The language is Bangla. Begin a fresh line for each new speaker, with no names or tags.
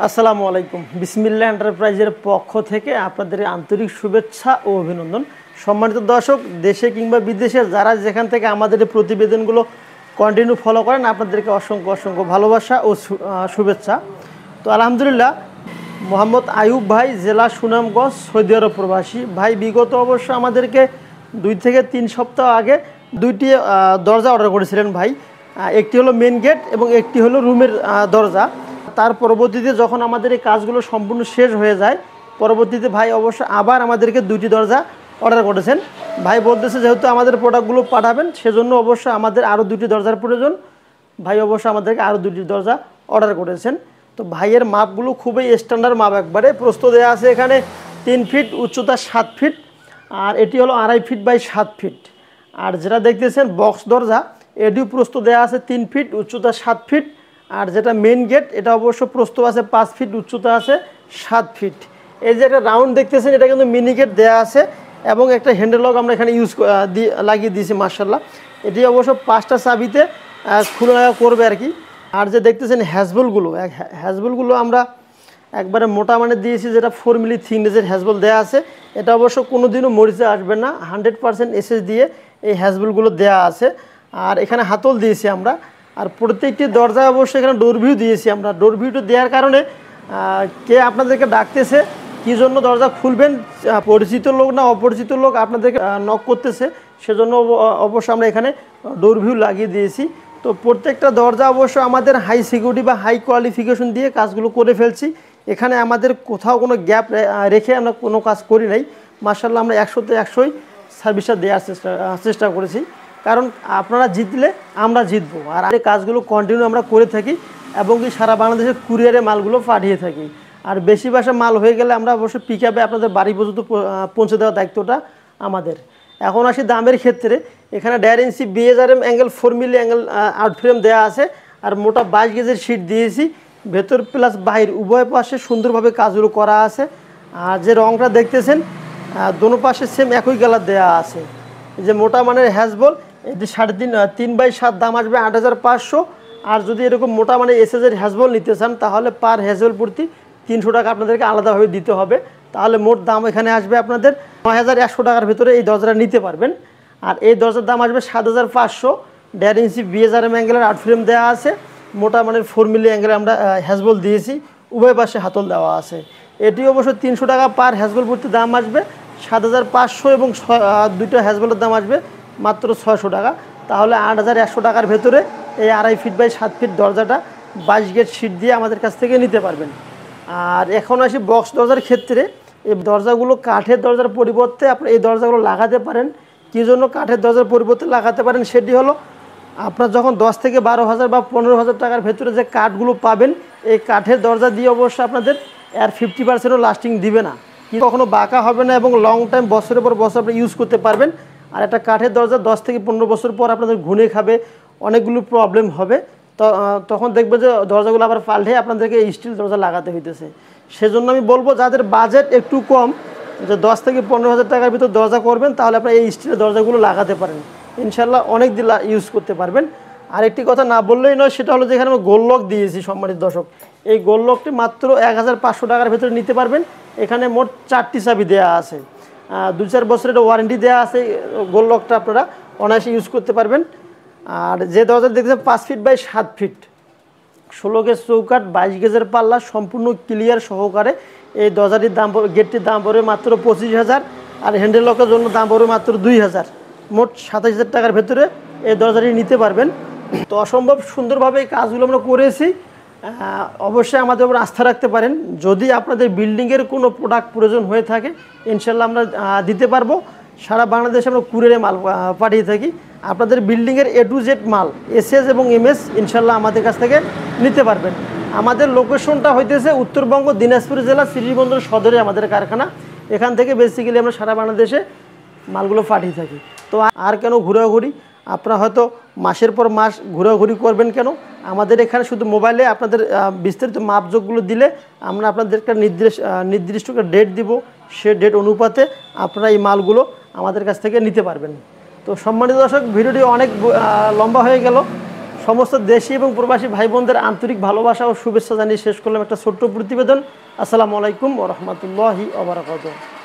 আসসালামু আলাইকুম। বিসমিল্লাহ এন্টারপ্রাইজের পক্ষ থেকে আপনাদের আন্তরিক শুভেচ্ছা ও অভিনন্দন। সম্মানিত দর্শক, দেশে কিংবা বিদেশে যারা যেখান থেকে আমাদের এই প্রতিবেদনগুলো কন্টিনিউ ফলো করেন, আপনাদেরকে অসংখ্য অসংখ্য ভালোবাসা ও শুভেচ্ছা। তো আলহামদুলিল্লাহ, মোহাম্মদ আয়ুব ভাই, জেলা সুনামগঞ্জ, সৌদি আরব প্রবাসী ভাই, বিগত অবশ্য আমাদেরকে 2 থেকে 3 সপ্তাহ আগে দুইটি দরজা অর্ডার করেছিলেন ভাই। একটি হলো মেন গেট এবং একটি হলো রুমের দরজা। তার পরবর্তীতে যখন আমাদের এই কাজগুলো সম্পূর্ণ শেষ হয়ে যায়, পরবর্তীতে ভাই অবশ্য আবার আমাদেরকে 2টি দরজা অর্ডার করেছেন। ভাই বলতেছে যেহেতু আমাদের প্রোডাক্টগুলো পাঠাবেন, সেজন্য অবশ্য আমাদের আরও 2টি দরজার প্রয়োজন। ভাই অবশ্য আমাদেরকে আরও 2টি দরজা অর্ডার করেছেন। তো ভাইয়ের মাপগুলো খুবই স্ট্যান্ডার্ড মাপ, একবারে প্রস্থ দেওয়া আছে এখানে 3 ফিট, উচ্চতা 7 ফিট, আর এটি হলো 2.5 ফিট বাই 7 ফিট। আর যেটা দেখতেছেন বক্স দরজা, এটিও প্রস্থ দেওয়া আছে 3 ফিট, উচ্চতা 7 ফিট। আর যেটা মেন গেট, এটা অবশ্য প্রস্থ আছে 5 ফিট, উচ্চতা আছে 7 ফিট। এই যে একটা রাউন্ড দেখতেছেন, এটা কিন্তু মিনি গেট দেওয়া আছে এবং একটা হ্যান্ডেল লক আমরা এখানে লাগিয়ে দিয়েছি মাশাআল্লাহ। এটি অবশ্য 5টা চাবিতে খোলা করবে আর কি। আর যে দেখতেছেন হ্যাজবলগুলো আমরা একবারে মোটা মানে দিয়েছি, যেটা 4 মিলি থিকনেসের হ্যাজবল দেওয়া আছে। এটা অবশ্য কোনো দিনও মরিচে আসবে না, 100% এসএস দিয়ে এই হ্যাজবলগুলো দেওয়া আছে। আর এখানে হাতল দিয়েছি আমরা। আর প্রত্যেকটি দরজায় অবশ্যই এখানে ডোর ভিউ দিয়েছি আমরা। ডোর ভিউটা দেওয়ার কারণে কে আপনাদেরকে ডাকতেছে, কী জন্য দরজা খুলবেন, পরিচিত লোক না অপরিচিত লোক আপনাদেরকে নক করতেছে, সেজন্য অবশ্য আমরা এখানে ডোর ভিউ লাগিয়ে দিয়েছি। তো প্রত্যেকটা দরজা অবশ্য আমাদের হাই সিকিউরিটি বা হাই কোয়ালিফিকেশন দিয়ে কাজগুলো করে ফেলছি। এখানে আমাদের কোথাও কোনো গ্যাপ রেখে আমরা কোনো কাজ করি নাই। মাশাআল্লাহ, আমরা 100তে 100ই সার্ভিসটা দেওয়ার চেষ্টা করেছি। কারণ আপনারা জিতলে আমরা জিতবো। আর এই কাজগুলো কন্টিনিউ আমরা করে থাকি এবং কি সারা বাংলাদেশে কুরিয়ারে মালগুলো পাঠিয়ে থাকি। আর বেশি বাসা মাল হয়ে গেলে আমরা অবশ্যই পিক আপে আপনাদের বাড়ি পর্যন্ত পৌঁছে দেওয়ার দায়িত্বটা আমাদের। এখন আসি দামের ক্ষেত্রে। এখানে 1.5 ইঞ্চি BHRM অ্যাঙ্গেল 4 মিলি অ্যাঙ্গেল আউট ফ্রেম দেওয়া আছে। আর মোটা 22 গেজের শিট দিয়েছি, ভেতর প্লাস বাহির উভয় পাশে সুন্দরভাবে কাজগুলো করা আছে। আর যে রঙটা দেখতেছেন, দোনো পাশে সেম একই কালার দেওয়া আছে। এই যে মোটা মানের হ্যাজবল, এটি 3.5 বাই 7 দাম আসবে 8,500। আর যদি এরকম মোটা মানে এসএসের হ্যাজবল নিতে চান, তাহলে পার হ্যাজবল প্রতি 300 টাকা আপনাদেরকে আলাদাভাবে দিতে হবে। তাহলে মোট দাম এখানে আসবে আপনাদের 9,100 টাকার ভিতরে এই দরজাটা নিতে পারবেন। আর এই দরজার দাম আসবে 7,500। 1.5 ইঞ্চি BHRM অ্যাঙ্গেলের আউট ফ্রেম দেওয়া আছে, মোটা মানের 4 মিলি অ্যাঙ্গেলে আমরা হ্যাজবল দিয়েছি, উভয় পাশে হাতল দেওয়া আছে। এটি অবশ্য 300 টাকা পার হ্যাজবল প্রতি দাম আসবে 7,500 এবং 2টা হ্যাজবলের দাম আসবে মাত্র 600 টাকা। তাহলে 8,100 টাকার ভেতরে এই 2.5 ফিট বাই 7 ফিট দরজাটা 22 গেট শিট দিয়ে আমাদের কাছ থেকে নিতে পারবেন। আর এখন আসি বক্স দরজার ক্ষেত্রে। এই দরজাগুলো কাঠের দরজার পরিবর্তে আপনি এই দরজাগুলো লাগাতে পারেন। কী জন্য কাঠের দরজার পরিবর্তে লাগাতে পারেন, সেটি হলো আপনার যখন 10 থেকে 12,000 বা 15,000 টাকার ভেতরে যে কাঠগুলো পাবেন, এই কাঠের দরজা দিয়ে অবশ্য আপনাদের এর 50%ও লাস্টিং দিবে না, কি কখনো বাঁকা হবে না এবং লং টাইম বছরের পর বছর আপনি ইউজ করতে পারবেন। আর একটা কাঠের দরজা 10 থেকে 15 বছর পর আপনাদের ঘুনে খাবে, অনেকগুলো প্রবলেম হবে। তখন দেখবে যে দরজাগুলো আবার পাল্টে আপনাদেরকে স্টিল দরজা লাগাতে হইতেছে। সেজন্য আমি বলবো, যাদের বাজেট একটু কম, যে 10 থেকে 15,000 টাকার ভিতর দরজা করবেন, তাহলে আপনারা এই স্টিলের দরজাগুলো লাগাতে পারেন, ইনশাল্লাহ অনেক দিন ইউজ করতে পারবেন। আর একটি কথা না বললেই নয়, সেটা হলো যেখানে আমি গোল লক দিয়েছি সম্মানিত দর্শক, এই গোল লকটি মাত্র 1,500 টাকার ভেতরে নিতে পারবেন। এখানে মোট 4টি চাবি দেওয়া আছে, 2-4 বছরের ওয়ারেন্টি দেওয়া আছে। গোল লকটা আপনারা অনায়াসে ইউজ করতে পারবেন। আর যে দরজা দেখছেন 5 ফিট বাই 7 ফিট, 16 গেজ চৌকাঠ, 22 গেজের পাল্লা, সম্পূর্ণ ক্লিয়ার সহকারে এই দরজাটির দাম, গেটটির দাম পড়বে মাত্র 25,000। আর হ্যান্ডেল লকের জন্য দাম পড়বে মাত্র 2,000। মোট 27,000 টাকার ভেতরে এই দরজাটি নিতে পারবেন। তো অসম্ভব সুন্দরভাবে এই কাজগুলো আমরা করেছি। অবশ্যই আমাদের উপর আস্থা রাখতে পারেন। যদি আপনাদের বিল্ডিংয়ের কোনো প্রোডাক্ট প্রয়োজন হয়ে থাকে, ইনশাল্লাহ আমরা দিতে পারবো। সারা বাংলাদেশে আমরা কুরিয়ারে মাল পাঠিয়ে থাকি। আপনাদের বিল্ডিংয়ের A to Z মাল এসএস এবং MS ইনশাল্লাহ আমাদের কাছ থেকে নিতে পারবেন। আমাদের লোকেশনটা হইতেছে উত্তরবঙ্গ, দিনাজপুর জেলা, শ্রীবন্দর সদরে আমাদের কারখানা। এখান থেকে বেসিক্যালি আমরা সারা বাংলাদেশে মালগুলো পাঠিয়ে থাকি। তো আর কেন ঘোরাঘুরি, আপনারা হয়তো মাসের পর মাস ঘোরাঘুরি করবেন কেন? আমাদের এখানে শুধু মোবাইলে আপনাদের বিস্তারিত মাপজোগগুলো দিলে আমরা আপনাদেরকে নির্দিষ্ট একটা ডেট দিব, সে ডেট অনুপাতে আপনারা এই মালগুলো আমাদের কাছ থেকে নিতে পারবেন। তো সম্মানিত দর্শক, ভিডিওটি অনেক লম্বা হয়ে গেল। সমস্ত দেশি এবং প্রবাসী ভাই বোনদের আন্তরিক ভালোবাসা ও শুভেচ্ছা জানিয়ে শেষ করলাম একটা ছোট্ট প্রতিবেদন। আসসালামু আলাইকুম ওয়া রাহমাতুল্লাহি ওয়া বারাকাতুহু।